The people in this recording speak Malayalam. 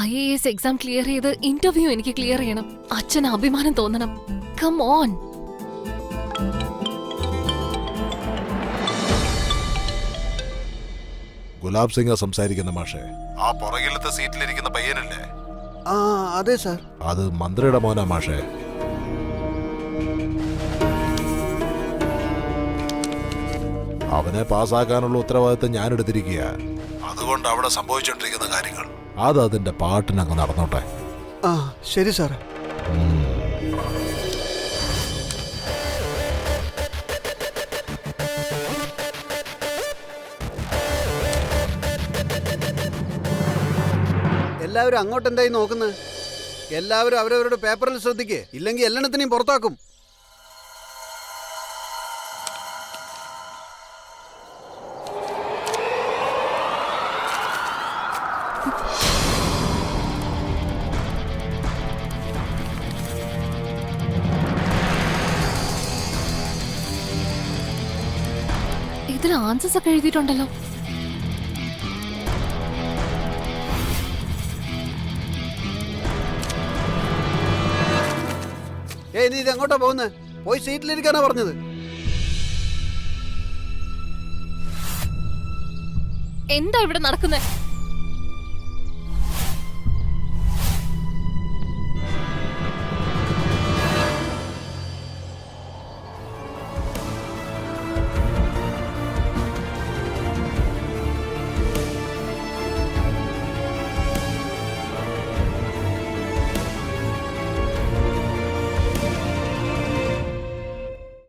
IAS എക്സാം ക്ലിയർ ചെയ്ത് ഇന്റർവ്യൂ എനിക്ക് ക്ലിയർ ചെയ്യണം. അച്ഛന് അഭിമാനം തോന്നണം. Come on. ഗുലാബ് സിംഗ് സംസാരിക്കുന്ന മാഷേ. ആ പുറകിലത്തെ സീറ്റിലിരിക്കുന്ന പയ്യനല്ലേ? ആ അതെ സാർ. അത് മന്ത്രിയുടെ മോനാ മാഷേ. അവനെ പാസ്സാക്കാനുള്ള ഉത്തരവാദിത്തം ഞാൻ എടുത്തിരിക്കുക. അതുകൊണ്ട് അവിടെ സംഭവിച്ചോണ്ടിരിക്കുന്ന കാര്യങ്ങൾ അത് അതിന്റെ പാട്ടിനങ്ങ് നടന്നോട്ടെ. ആ ശരി സാർ. എല്ലാവരും അങ്ങോട്ട് എന്തായി നോക്കുന്നത്? എല്ലാവരും അവരവരുടെ പേപ്പറിൽ ശ്രദ്ധിക്കേ, ഇല്ലെങ്കിൽ എല്ലാത്തിനെയും പുറത്താക്കും. ഇതിൽ ആൻസേഴ്സ് ഒക്കെ എഴുതിയിട്ടുണ്ടല്ലോ. നീ ഇത് എങ്ങോട്ടാ പോകുന്നത്? പോയി സീറ്റിലിരിക്കാനാ പറഞ്ഞത്. എന്താ ഇവിടെ നടക്കുന്നത്?